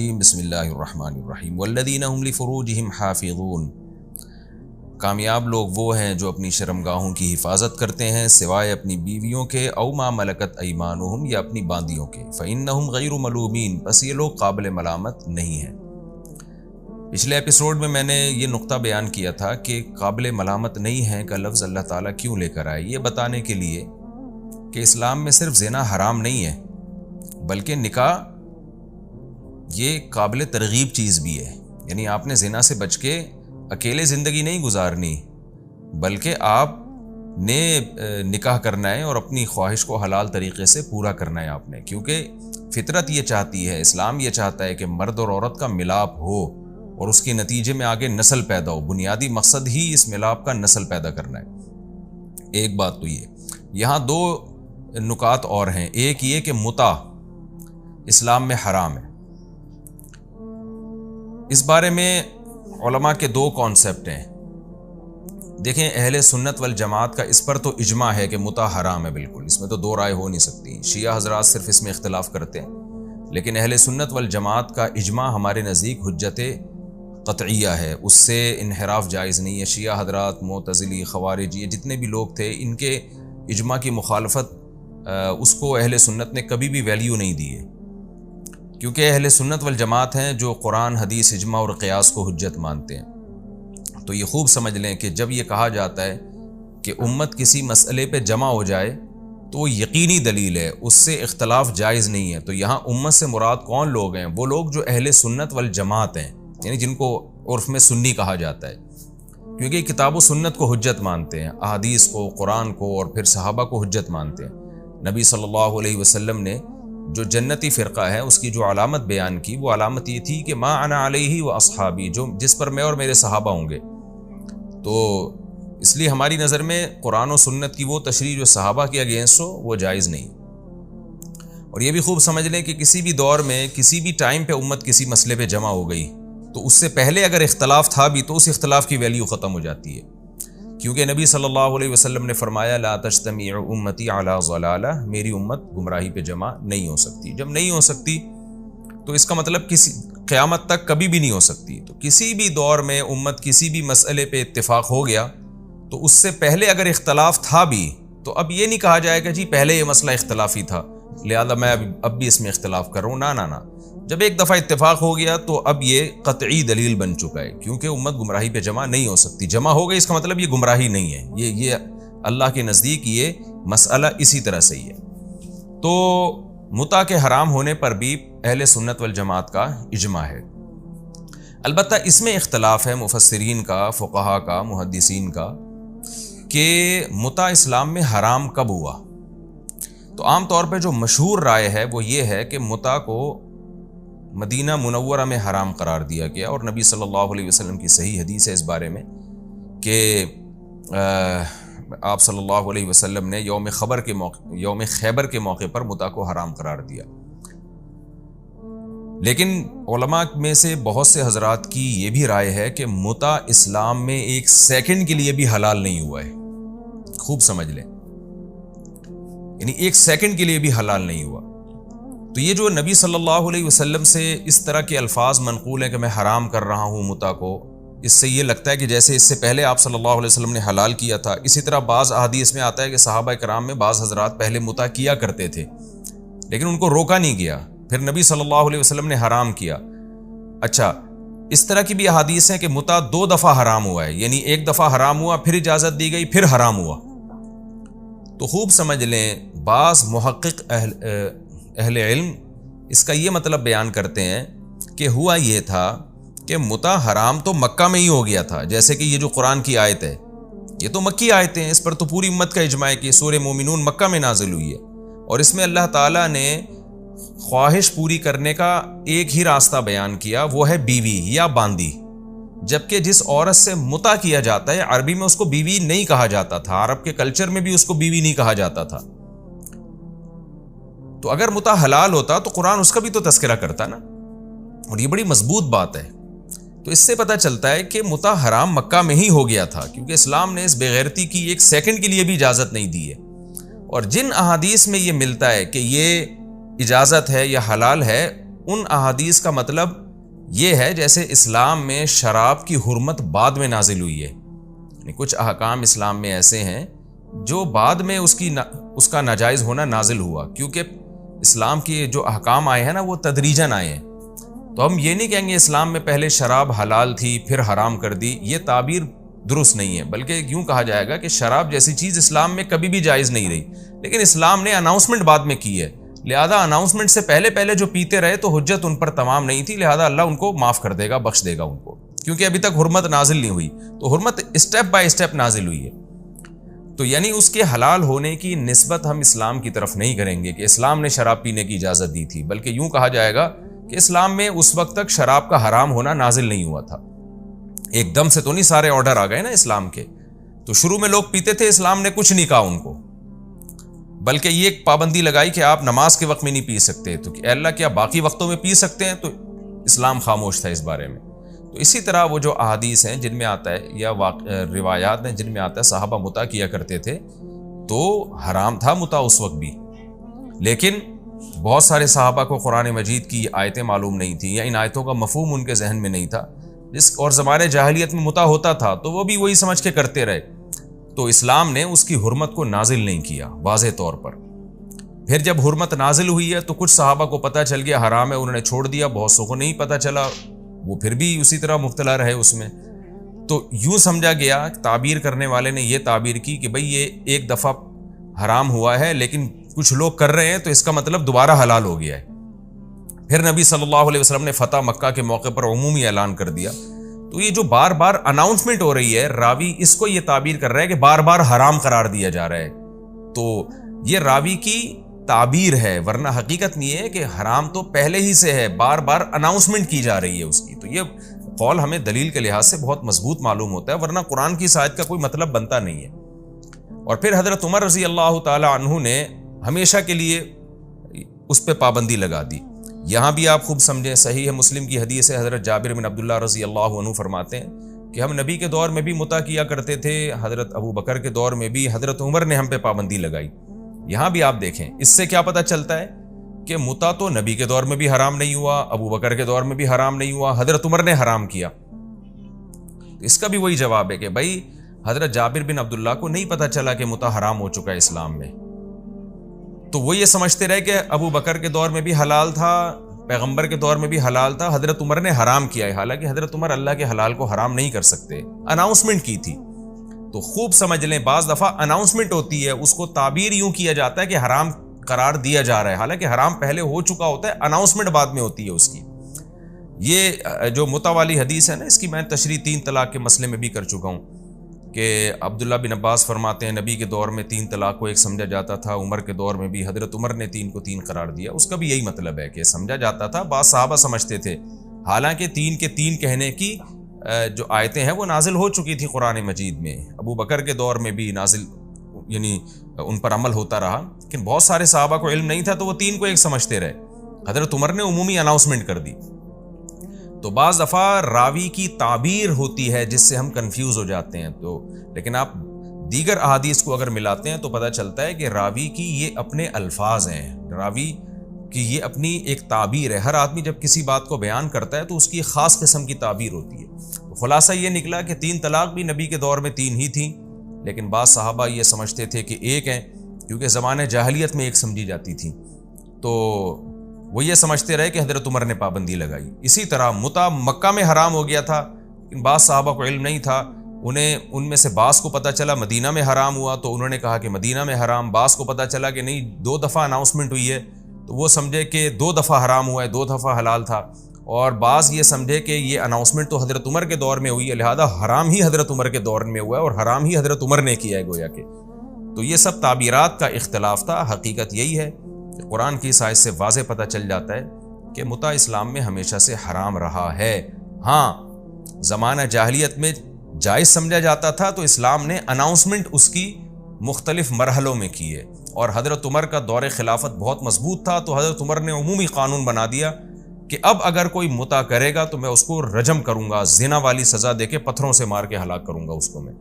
بسم اللہ الرحمن الرحیم والذین هم لفروجہم حافظون، کامیاب لوگ وہ ہیں جو اپنی شرمگاہوں کی حفاظت کرتے ہیں سوائے اپنی بیویوں کے، او ما ملکت ایمانہم، یا اپنی باندیوں کے، فإنہم غیر ملومین، بس یہ لوگ قابل ملامت نہیں ہیں۔ پچھلے ایپیسوڈ میں نے یہ نقطہ بیان کیا تھا کہ قابل ملامت نہیں ہیں کا لفظ اللہ تعالیٰ کیوں لے کر آئے، یہ بتانے کے لیے کہ اسلام میں صرف زنا حرام نہیں ہے بلکہ نکاح یہ قابل ترغیب چیز بھی ہے۔ یعنی آپ نے زنا سے بچ کے اکیلے زندگی نہیں گزارنی بلکہ آپ نے نکاح کرنا ہے اور اپنی خواہش کو حلال طریقے سے پورا کرنا ہے آپ نے، کیونکہ فطرت یہ چاہتی ہے، اسلام یہ چاہتا ہے کہ مرد اور عورت کا ملاپ ہو اور اس کے نتیجے میں آگے نسل پیدا ہو۔ بنیادی مقصد ہی اس ملاپ کا نسل پیدا کرنا ہے۔ ایک بات تو یہ، یہاں دو نکات اور ہیں۔ ایک یہ کہ متع اسلام میں حرام ہے، اس بارے میں علماء کے دو کانسیپٹ ہیں۔ دیکھیں، اہل سنت والجماعت کا اس پر تو اجماع ہے کہ متع حرام ہے، بالکل، اس میں تو دو رائے ہو نہیں سکتی۔ شیعہ حضرات صرف اس میں اختلاف کرتے ہیں، لیکن اہل سنت والجماعت کا اجماع ہمارے نزدیک حجت قطعیہ ہے، اس سے انحراف جائز نہیں ہے۔ شیعہ حضرات، معتزلی، خوارج، یہ جتنے بھی لوگ تھے، ان کے اجماع کی مخالفت اس کو اہل سنت نے کبھی بھی ویلیو نہیں دی ہے، کیونکہ اہل سنت والجماعت ہیں جو قرآن، حدیث، اجماع اور قیاس کو حجت مانتے ہیں۔ تو یہ خوب سمجھ لیں کہ جب یہ کہا جاتا ہے کہ امت کسی مسئلے پہ جمع ہو جائے تو وہ یقینی دلیل ہے، اس سے اختلاف جائز نہیں ہے۔ تو یہاں امت سے مراد کون لوگ ہیں؟ وہ لوگ جو اہل سنت والجماعت ہیں، یعنی جن کو عرف میں سنی کہا جاتا ہے، کیونکہ کتاب و سنت کو حجت مانتے ہیں، احادیث کو، قرآن کو، اور پھر صحابہ کو حجت مانتے ہیں۔ نبی صلی اللہ علیہ وسلم نے جو جنتی فرقہ ہے اس کی جو علامت بیان کی، وہ علامت یہ تھی کہ ما انا علیہ و اصحابی، جس پر میں اور میرے صحابہ ہوں گے۔ تو اس لیے ہماری نظر میں قرآن و سنت کی وہ تشریح جو صحابہ کے اگینسٹ ہو وہ جائز نہیں۔ اور یہ بھی خوب سمجھ لیں کہ کسی بھی دور میں، کسی بھی ٹائم پہ امت کسی مسئلے پہ جمع ہو گئی تو اس سے پہلے اگر اختلاف تھا بھی تو اس اختلاف کی ویلیو ختم ہو جاتی ہے، کیونکہ نبی صلی اللہ علیہ وسلم نے فرمایا لا تجتمع امتی علی ضلالہ، میری امت گمراہی پہ جمع نہیں ہو سکتی۔ جب نہیں ہو سکتی تو اس کا مطلب کسی قیامت تک کبھی بھی نہیں ہو سکتی۔ تو کسی بھی دور میں امت کسی بھی مسئلے پہ اتفاق ہو گیا تو اس سے پہلے اگر اختلاف تھا بھی تو اب یہ نہیں کہا جائے گا جی پہلے یہ مسئلہ اختلافی تھا لہذا میں اب بھی اس میں اختلاف کر رہا ہوں۔ نہ، جب ایک دفعہ اتفاق ہو گیا تو اب یہ قطعی دلیل بن چکا ہے، کیونکہ امت گمراہی پہ جمع نہیں ہو سکتی۔ جمع ہو گئی اس کا مطلب یہ گمراہی نہیں ہے، یہ اللہ کے نزدیک یہ مسئلہ اسی طرح سے ہی ہے۔ تو متع کے حرام ہونے پر بھی اہل سنت والجماعت کا اجماع ہے۔ البتہ اس میں اختلاف ہے مفسرین کا، فقہا کا، محدثین کا، کہ متع اسلام میں حرام کب ہوا۔ تو عام طور پہ جو مشہور رائے ہے وہ یہ ہے کہ متع کو مدینہ منورہ میں حرام قرار دیا گیا، اور نبی صلی اللہ علیہ وسلم کی صحیح حدیث ہے اس بارے میں کہ آپ صلی اللہ علیہ وسلم نے یوم خیبر کے موقع پر متع کو حرام قرار دیا۔ لیکن علماء میں سے بہت سے حضرات کی یہ بھی رائے ہے کہ متع اسلام میں ایک سیکنڈ کے لیے بھی حلال نہیں ہوا ہے۔ خوب سمجھ لیں، یعنی ایک سیکنڈ کے لیے بھی حلال نہیں ہوا۔ تو یہ جو نبی صلی اللہ علیہ وسلم سے اس طرح کے الفاظ منقول ہیں کہ میں حرام کر رہا ہوں متع کو، اس سے یہ لگتا ہے کہ جیسے اس سے پہلے آپ صلی اللہ علیہ وسلم نے حلال کیا تھا۔ اسی طرح بعض احادیث میں آتا ہے کہ صحابہ کرام میں بعض حضرات پہلے متع کیا کرتے تھے لیکن ان کو روکا نہیں گیا، پھر نبی صلی اللہ علیہ وسلم نے حرام کیا۔ اچھا، اس طرح کی بھی احادیث ہیں کہ متع 2 دفعہ حرام ہوا ہے، یعنی ایک دفعہ حرام ہوا، پھر اجازت دی گئی، پھر حرام ہوا۔ تو خوب سمجھ لیں، بعض محقق اہل علم اس کا یہ مطلب بیان کرتے ہیں کہ ہوا یہ تھا کہ متع حرام تو مکہ میں ہی ہو گیا تھا، جیسے کہ یہ جو قرآن کی آیت ہے یہ تو مکی آیتیں ہیں، اس پر تو پوری امت کا اجماع ہے کہ سورہ مومنون مکہ میں نازل ہوئی ہے، اور اس میں اللہ تعالیٰ نے خواہش پوری کرنے کا ایک ہی راستہ بیان کیا، وہ ہے بیوی یا باندی، جبکہ جس عورت سے متع کیا جاتا ہے عربی میں اس کو بیوی نہیں کہا جاتا تھا، عرب کے کلچر میں بھی اس کو بیوی نہیں کہا جاتا تھا۔ تو اگر متع حلال ہوتا تو قرآن اس کا بھی تو تذکرہ کرتا نا، اور یہ بڑی مضبوط بات ہے۔ تو اس سے پتہ چلتا ہے کہ متع حرام مکہ میں ہی ہو گیا تھا، کیونکہ اسلام نے اس بے غیرتی کی ایک سیکنڈ کے لیے بھی اجازت نہیں دی ہے۔ اور جن احادیث میں یہ ملتا ہے کہ یہ اجازت ہے یا حلال ہے، ان احادیث کا مطلب یہ ہے جیسے اسلام میں شراب کی حرمت بعد میں نازل ہوئی ہے، یعنی کچھ احکام اسلام میں ایسے ہیں جو بعد میں اس کا ناجائز ہونا نازل ہوا، کیونکہ اسلام کے جو احکام آئے ہیں نا وہ تدریجاً آئے ہیں۔ تو ہم یہ نہیں کہیں گے اسلام میں پہلے شراب حلال تھی پھر حرام کر دی، یہ تعبیر درست نہیں ہے، بلکہ یوں کہا جائے گا کہ شراب جیسی چیز اسلام میں کبھی بھی جائز نہیں رہی، لیکن اسلام نے اناؤنسمنٹ بعد میں کی ہے، لہذا اناؤنسمنٹ سے پہلے جو پیتے رہے تو حجت ان پر تمام نہیں تھی، لہذا اللہ ان کو معاف کر دے گا، بخش دے گا ان کو، کیونکہ ابھی تک حرمت نازل نہیں ہوئی، تو حرمت اسٹیپ بائی اسٹیپ نازل ہوئی ہے۔ تو یعنی اس کے حلال ہونے کی نسبت ہم اسلام کی طرف نہیں کریں گے کہ اسلام نے شراب پینے کی اجازت دی تھی، بلکہ یوں کہا جائے گا کہ اسلام میں اس وقت تک شراب کا حرام ہونا نازل نہیں ہوا تھا، ایک دم سے تو نہیں سارے آرڈر آ گئے نا اسلام کے، تو شروع میں لوگ پیتے تھے، اسلام نے کچھ نہیں کہا ان کو، بلکہ یہ ایک پابندی لگائی کہ آپ نماز کے وقت میں نہیں پی سکتے، تو کہ اللہ کیا باقی وقتوں میں پی سکتے ہیں؟ تو اسلام خاموش تھا اس بارے میں۔ تو اسی طرح وہ جو احادیث ہیں جن میں آتا ہے یا روایات ہیں جن میں آتا ہے صحابہ متع کیا کرتے تھے، تو حرام تھا متع اس وقت بھی، لیکن بہت سارے صحابہ کو قرآن مجید کی آیتیں معلوم نہیں تھیں یا ان آیتوں کا مفہوم ان کے ذہن میں نہیں تھا، اور زمانے جاہلیت میں متع ہوتا تھا تو وہ بھی وہی سمجھ کے کرتے رہے، تو اسلام نے اس کی حرمت کو نازل نہیں کیا واضح طور پر۔ پھر جب حرمت نازل ہوئی ہے تو کچھ صحابہ کو پتہ چل گیا حرام ہے، انہوں نے چھوڑ دیا، بہت سو کو نہیں پتہ چلا، وہ پھر بھی اسی طرح مبتلا رہے اس میں۔ تو یوں سمجھا گیا، تعبیر کرنے والے نے یہ تعبیر کی کہ بھئی یہ ایک دفعہ حرام ہوا ہے لیکن کچھ لوگ کر رہے ہیں تو اس کا مطلب دوبارہ حلال ہو گیا ہے۔ پھر نبی صلی اللہ علیہ وسلم نے فتح مکہ کے موقع پر عمومی اعلان کر دیا۔ تو یہ جو بار بار اناؤنسمنٹ ہو رہی ہے، راوی اس کو یہ تعبیر کر رہا ہے کہ بار بار حرام قرار دیا جا رہا ہے، تو یہ راوی کی تعبیر ہے، ورنہ حقیقت نہیں ہے کہ حرام تو پہلے ہی سے ہے، بار بار اناؤنسمنٹ کی جا رہی ہے اس کی۔ تو یہ قول ہمیں دلیل کے لحاظ سے بہت مضبوط معلوم ہوتا ہے، ورنہ قرآن کی آیت کا کوئی مطلب بنتا نہیں ہے۔ اور پھر حضرت عمر رضی اللہ تعالی عنہ نے ہمیشہ کے لیے اس پہ پابندی لگا دی۔ یہاں بھی آپ خوب سمجھیں، صحیح مسلم کی حدیث ہے، حضرت جابر بن عبداللہ رضی اللہ عنہ فرماتے ہیں کہ ہم نبی کے دور میں بھی متع کیا کرتے تھے، حضرت ابو بکر کے دور میں بھی، حضرت عمر نے ہم پہ پابندی لگائی۔ یہاں بھی آپ دیکھیں، اس سے کیا پتہ چلتا ہے کہ متع تو نبی کے دور میں بھی حرام نہیں ہوا، ابو بکر کے دور میں بھی حرام نہیں ہوا، حضرت عمر نے حرام کیا۔ اس کا بھی وہی جواب ہے کہ بھائی حضرت جابر بن عبداللہ کو نہیں پتہ چلا کہ متع حرام ہو چکا ہے اسلام میں، تو وہ یہ سمجھتے رہے کہ ابو بکر کے دور میں بھی حلال تھا، پیغمبر کے دور میں بھی حلال تھا، حضرت عمر نے حرام کیا ہے، حالانکہ حضرت عمر اللہ کے حلال کو حرام نہیں کر سکتے، اناؤنسمنٹ کی تھی۔ تو خوب سمجھ لیں، بعض دفعہ اناؤنسمنٹ ہوتی ہے، اس کو تعبیر یوں کیا جاتا ہے کہ حرام قرار دیا جا رہا ہے، حالانکہ حرام پہلے ہو چکا ہوتا ہے، اناؤنسمنٹ بعد میں ہوتی ہے اس کی۔ یہ جو متع والی حدیث ہے نا، اس کی میں تشریح 3 طلاق کے مسئلے میں بھی کر چکا ہوں کہ عبداللہ بن عباس فرماتے ہیں نبی کے دور میں 3 طلاق کو ایک سمجھا جاتا تھا، عمر کے دور میں بھی حضرت عمر نے 3 کو 3 قرار دیا۔ اس کا بھی یہی مطلب ہے کہ سمجھا جاتا تھا، بعض صحابہ سمجھتے تھے، حالانکہ 3 کے 3 کہنے کی جو آیتیں ہیں وہ نازل ہو چکی تھی قرآن مجید میں، ابو بکر کے دور میں بھی نازل، یعنی ان پر عمل ہوتا رہا، لیکن بہت سارے صحابہ کو علم نہیں تھا تو وہ 3 کو ایک سمجھتے رہے، حضرت عمر نے عمومی اناؤنسمنٹ کر دی۔ تو بعض دفعہ راوی کی تعبیر ہوتی ہے جس سے ہم کنفیوز ہو جاتے ہیں، تو لیکن آپ دیگر احادیث کو اگر ملاتے ہیں تو پتہ چلتا ہے کہ راوی کی یہ اپنے الفاظ ہیں، راوی کی یہ اپنی ایک تعبیر ہے۔ ہر آدمی جب کسی بات کو بیان کرتا ہے تو اس کی خاص قسم کی تعبیر ہوتی ہے۔ تو خلاصہ یہ نکلا کہ 3 طلاق بھی نبی کے دور میں 3 ہی تھیں، لیکن بعض صحابہ یہ سمجھتے تھے کہ ایک ہیں، کیونکہ زمانے جاہلیت میں ایک سمجھی جاتی تھی، تو وہ یہ سمجھتے رہے کہ حضرت عمر نے پابندی لگائی۔ اسی طرح متع مکہ میں حرام ہو گیا تھا، لیکن بعض صحابہ کو علم نہیں تھا، ان میں سے بعض کو پتہ چلا مدینہ میں حرام ہوا تو انہوں نے کہا کہ مدینہ میں حرام، بعض کو پتہ چلا کہ نہیں 2 دفعہ اناؤنسمنٹ ہوئی ہے تو وہ سمجھے کہ 2 دفعہ حرام ہوا ہے، 2 دفعہ حلال تھا، اور بعض یہ سمجھے کہ یہ اناؤنسمنٹ تو حضرت عمر کے دور میں ہوئی ہے، لہذا حرام ہی حضرت عمر کے دور میں ہوا ہے اور حرام ہی حضرت عمر نے کیا ہے گویا کہ۔ تو یہ سب تعبیرات کا اختلاف تھا، حقیقت یہی ہے کہ قرآن کی آیت سے واضح پتہ چل جاتا ہے کہ متع اسلام میں ہمیشہ سے حرام رہا ہے۔ ہاں، زمانہ جاہلیت میں جائز سمجھا جاتا تھا تو اسلام نے اناؤنسمنٹ اس کی مختلف مرحلوں میں کی ہے، اور حضرت عمر کا دور خلافت بہت مضبوط تھا تو حضرت عمر نے عمومی قانون بنا دیا کہ اب اگر کوئی متع کرے گا تو میں اس کو رجم کروں گا، زنا والی سزا دے کے پتھروں سے مار کے ہلاک کروں گا اس کو میں،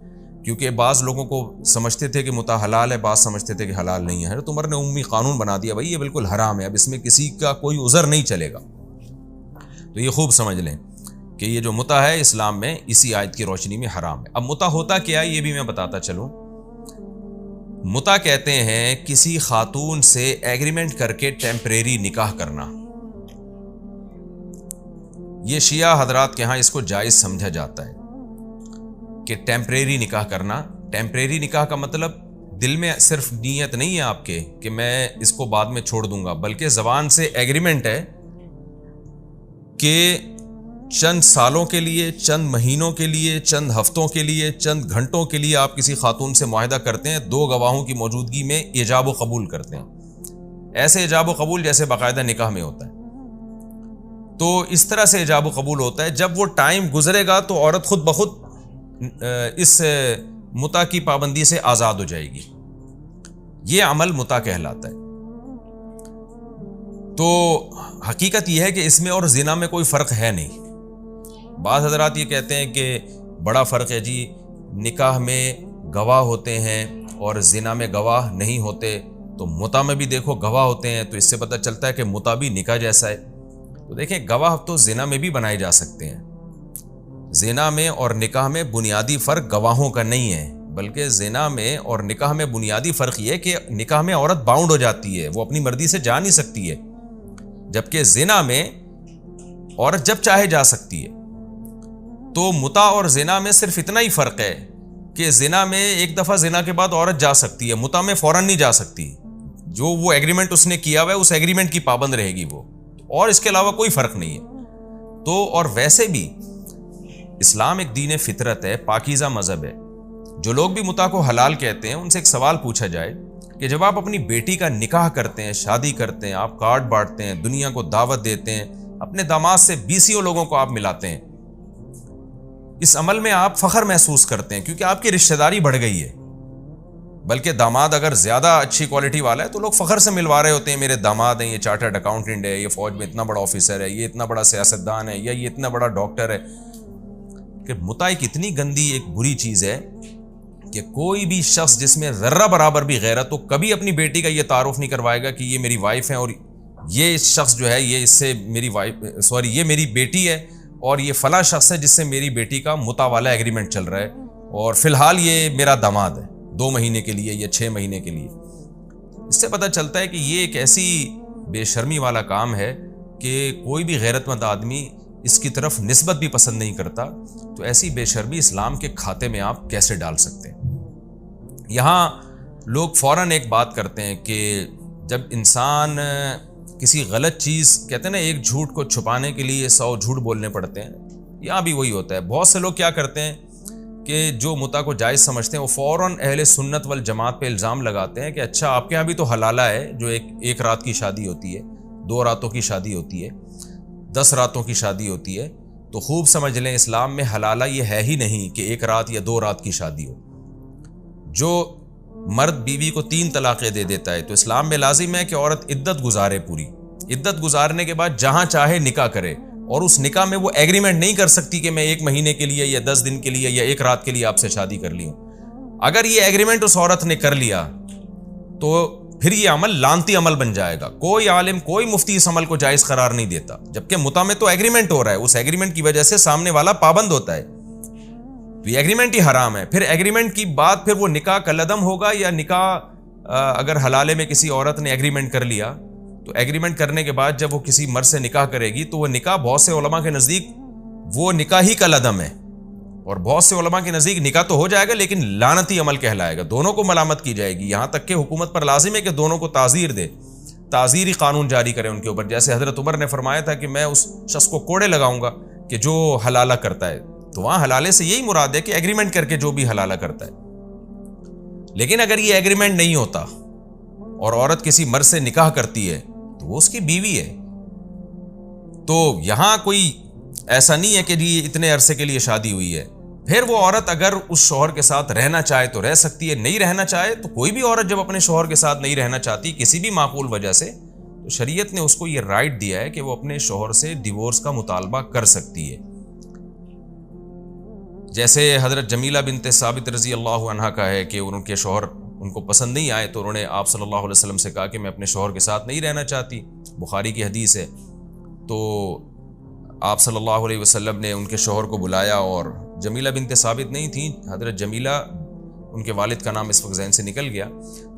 کیونکہ بعض لوگوں کو سمجھتے تھے کہ متع حلال ہے، بعض سمجھتے تھے کہ حلال نہیں ہے۔ حضرت عمر نے عمومی قانون بنا دیا، بھائی یہ بالکل حرام ہے، اب اس میں کسی کا کوئی عذر نہیں چلے گا۔ تو یہ خوب سمجھ لیں کہ یہ جو متع ہے اسلام میں اسی آیت کی روشنی میں حرام ہے۔ اب متع ہوتا کیا ہے یہ بھی میں بتاتا چلوں۔ متع کہتے ہیں کسی خاتون سے ایگریمنٹ کر کے ٹیمپریری نکاح کرنا۔ یہ شیعہ حضرات کے ہاں اس کو جائز سمجھا جاتا ہے کہ ٹیمپریری نکاح کرنا۔ ٹیمپریری نکاح کا مطلب دل میں صرف نیت نہیں ہے آپ کے کہ میں اس کو بعد میں چھوڑ دوں گا، بلکہ زبان سے ایگریمنٹ ہے کہ چند سالوں کے لیے، چند مہینوں کے لیے، چند ہفتوں کے لیے، چند گھنٹوں کے لیے آپ کسی خاتون سے معاہدہ کرتے ہیں، 2 گواہوں کی موجودگی میں ایجاب و قبول کرتے ہیں، ایسے ایجاب و قبول جیسے باقاعدہ نکاح میں ہوتا ہے۔ تو اس طرح سے ایجاب و قبول ہوتا ہے۔ جب وہ ٹائم گزرے گا تو عورت خود بخود اس متع کی پابندی سے آزاد ہو جائے گی۔ یہ عمل متع کہلاتا ہے۔ تو حقیقت یہ ہے کہ اس میں اور زنا میں کوئی فرق ہے نہیں۔ بعض حضرات یہ کہتے ہیں کہ بڑا فرق ہے جی، نکاح میں گواہ ہوتے ہیں اور زنا میں گواہ نہیں ہوتے، تو متع میں بھی دیکھو گواہ ہوتے ہیں، تو اس سے پتہ چلتا ہے کہ متع بھی نکاح جیسا ہے۔ تو دیکھیں گواہ تو زنا میں بھی بنائے جا سکتے ہیں۔ زنا میں اور نکاح میں بنیادی فرق گواہوں کا نہیں ہے، بلکہ زنا میں اور نکاح میں بنیادی فرق یہ ہے کہ نکاح میں عورت باؤنڈ ہو جاتی ہے، وہ اپنی مرضی سے جا نہیں سکتی ہے، جبکہ زنا میں عورت جب چاہے جا سکتی ہے۔ تو متع اور زنا میں صرف اتنا ہی فرق ہے کہ زنا میں ایک دفعہ زنا کے بعد عورت جا سکتی ہے، متع میں فوراً نہیں جا سکتی۔ جو وہ ایگریمنٹ اس نے کیا ہوا ہے اس ایگریمنٹ کی پابند رہے گی وہ، اور اس کے علاوہ کوئی فرق نہیں ہے۔ تو اور ویسے بھی اسلام ایک دین فطرت ہے، پاکیزہ مذہب ہے۔ جو لوگ بھی متع کو حلال کہتے ہیں ان سے ایک سوال پوچھا جائے کہ جب آپ اپنی بیٹی کا نکاح کرتے ہیں، شادی کرتے ہیں، آپ کارڈ بانٹتے ہیں، دنیا کو دعوت دیتے ہیں، اپنے داماد سے 20 لوگوں کو آپ ملاتے ہیں، اس عمل میں آپ فخر محسوس کرتے ہیں کیونکہ آپ کی رشتہ داری بڑھ گئی ہے۔ بلکہ داماد اگر زیادہ اچھی کوالٹی والا ہے تو لوگ فخر سے ملوا رہے ہوتے ہیں، میرے داماد ہیں، یہ چارٹرڈ اکاؤنٹنٹ ہے، یہ فوج میں اتنا بڑا آفیسر ہے، یہ اتنا بڑا سیاستدان ہے، یا یہ اتنا بڑا ڈاکٹر ہے۔ کہ متع ایک اتنی گندی ایک بری چیز ہے کہ کوئی بھی شخص جس میں ذرہ برابر بھی غیرت ہو کبھی اپنی بیٹی کا یہ تعارف نہیں کروائے گا کہ یہ میری وائف ہے، اور یہ شخص جو ہے یہ اس سے یہ میری بیٹی ہے، اور یہ فلاں شخص ہے جس سے میری بیٹی کا متع والا ایگریمنٹ چل رہا ہے، اور فی الحال یہ میرا داماد ہے 2 مہینے کے لیے یا 6 مہینے کے لیے۔ اس سے پتہ چلتا ہے کہ یہ ایک ایسی بے شرمی والا کام ہے کہ کوئی بھی غیرت مند آدمی اس کی طرف نسبت بھی پسند نہیں کرتا۔ تو ایسی بے شرمی اسلام کے کھاتے میں آپ کیسے ڈال سکتے ہیں؟ یہاں لوگ فوراً ایک بات کرتے ہیں کہ جب انسان کسی غلط چیز، کہتے ہیں نا ایک جھوٹ کو چھپانے کے لیے 100 جھوٹ بولنے پڑتے ہیں، یہاں بھی وہی ہوتا ہے۔ بہت سے لوگ کیا کرتے ہیں کہ جو متع کو جائز سمجھتے ہیں وہ فوراً اہل سنت والجماعت پہ الزام لگاتے ہیں کہ اچھا آپ کے یہاں بھی تو حلالہ ہے، جو ایک رات کی شادی ہوتی ہے، 2 راتوں کی شادی ہوتی ہے، 10 راتوں کی شادی ہوتی ہے۔ تو خوب سمجھ لیں اسلام میں حلالہ یہ ہے ہی نہیں کہ 1 رات یا 2 رات کی شادی ہو۔ جو مرد بیوی کو 3 طلاقیں دے دیتا ہے تو اسلام میں لازم ہے کہ عورت عدت گزارے، پوری عدت گزارنے کے بعد جہاں چاہے نکاح کرے، اور اس نکاح میں وہ ایگریمنٹ نہیں کر سکتی کہ میں 1 مہینے کے لیے یا 10 دن کے لیے یا 1 رات کے لیے آپ سے شادی کر لی ہوں۔ اگر یہ ایگریمنٹ اس عورت نے کر لیا تو پھر یہ عمل لعنتی عمل بن جائے گا۔ کوئی عالم، کوئی مفتی اس عمل کو جائز قرار نہیں دیتا، جبکہ متع میں تو ایگریمنٹ ہو رہا ہے، اس ایگریمنٹ کی وجہ سے سامنے والا پابند ہوتا ہے، تو یہ ایگریمنٹ ہی حرام ہے۔ پھر ایگریمنٹ کی بعد پھر وہ نکاح کالعدم ہوگا، یا نکاح اگر حلالے میں کسی عورت نے ایگریمنٹ کر لیا تو ایگریمنٹ کرنے کے بعد جب وہ کسی مرد سے نکاح کرے گی تو وہ نکاح بہت سے علماء کے نزدیک وہ نکاح ہی کالعدم ہے، اور بہت سے علماء کے نزدیک نکاح تو ہو جائے گا لیکن لعنتی عمل کہلائے گا، دونوں کو ملامت کی جائے گی۔ یہاں تک کہ حکومت پر لازم ہے کہ دونوں کو تعزیر دے، تعزیری قانون جاری کرے ان کے اوپر، جیسے حضرت عمر نے فرمایا تھا کہ میں اس شخص کو کوڑے لگاؤں گا کہ جو حلالہ کرتا ہے۔ تو وہاں حلالے سے یہی مراد ہے کہ ایگریمنٹ کر کے جو بھی حلالہ کرتا ہے۔ لیکن اگر یہ ایگریمنٹ نہیں ہوتا اور عورت کسی مرد سے نکاح کرتی ہے تو وہ اس کی بیوی ہے۔ تو یہاں کوئی ایسا نہیں ہے کہ جی اتنے عرصے کے لیے شادی ہوئی ہے، پھر وہ عورت اگر اس شوہر کے ساتھ رہنا چاہے تو رہ سکتی ہے، نہیں رہنا چاہے تو کوئی بھی عورت جب اپنے شوہر کے ساتھ نہیں رہنا چاہتی کسی بھی معقول وجہ سے، تو شریعت نے اس کو یہ رائٹ دیا ہے کہ وہ اپنے شوہر سے ڈیورس کا مطالبہ کر سکتی ہے۔ جیسے حضرت جمیلہ بنت ثابت رضی اللہ عنہ کا ہے کہ ان کے شوہر ان کو پسند نہیں آئے تو انہوں نے آپ صلی اللہ علیہ وسلم سے کہا کہ میں اپنے شوہر کے ساتھ نہیں رہنا چاہتی، بخاری کی حدیث ہے۔ تو آپ صلی اللہ علیہ وسلم نے ان کے شوہر کو بلایا، اور جمیلہ بنت ثابت نہیں تھیں، حضرت جمیلہ ان کے والد کا نام اس وقت ذہن سے نکل گیا،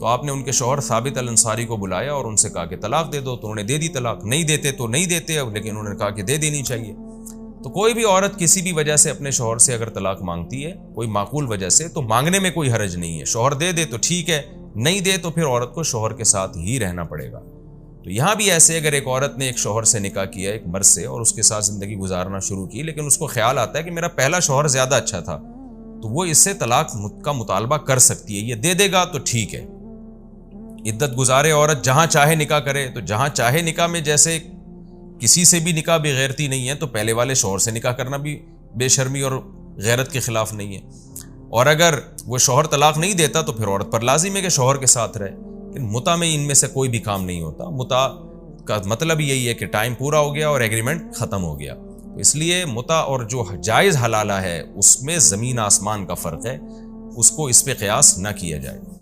تو آپ نے ان کے شوہر ثابت الانصاری کو بلایا اور ان سے کہا کہ طلاق دے دو، تو انہوں نے دے دی طلاق، نہیں دیتے تو نہیں دیتے، لیکن انہوں نے کہا کہ دے دینی چاہیے۔ تو کوئی بھی عورت کسی بھی وجہ سے اپنے شوہر سے اگر طلاق مانگتی ہے، کوئی معقول وجہ سے، تو مانگنے میں کوئی حرج نہیں ہے، شوہر دے دے تو ٹھیک ہے، نہیں دے تو پھر عورت کو شوہر کے ساتھ ہی رہنا پڑے گا۔ تو یہاں بھی ایسے، اگر ایک عورت نے ایک شوہر سے نکاح کیا ایک مرد سے اور اس کے ساتھ زندگی گزارنا شروع کی، لیکن اس کو خیال آتا ہے کہ میرا پہلا شوہر زیادہ اچھا تھا، تو وہ اس سے طلاق کا مطالبہ کر سکتی ہے، یہ دے دے گا تو ٹھیک ہے۔ عدت گزارے عورت جہاں چاہے نکاح کرے، تو جہاں چاہے نکاح میں جیسے کسی سے بھی نکاح بے غیرتی نہیں ہے، تو پہلے والے شوہر سے نکاح کرنا بھی بے شرمی اور غیرت کے خلاف نہیں ہے۔ اور اگر وہ شوہر طلاق نہیں دیتا تو پھر عورت پر لازم ہے کہ شوہر کے ساتھ رہے، لیکن متع میں ان میں سے کوئی بھی کام نہیں ہوتا۔ متع کا مطلب یہی ہے کہ ٹائم پورا ہو گیا اور ایگریمنٹ ختم ہو گیا، تو اس لیے متع اور جو جائز حلالہ ہے اس میں زمین آسمان کا فرق ہے، اس کو اس پہ قیاس نہ کیا جائے۔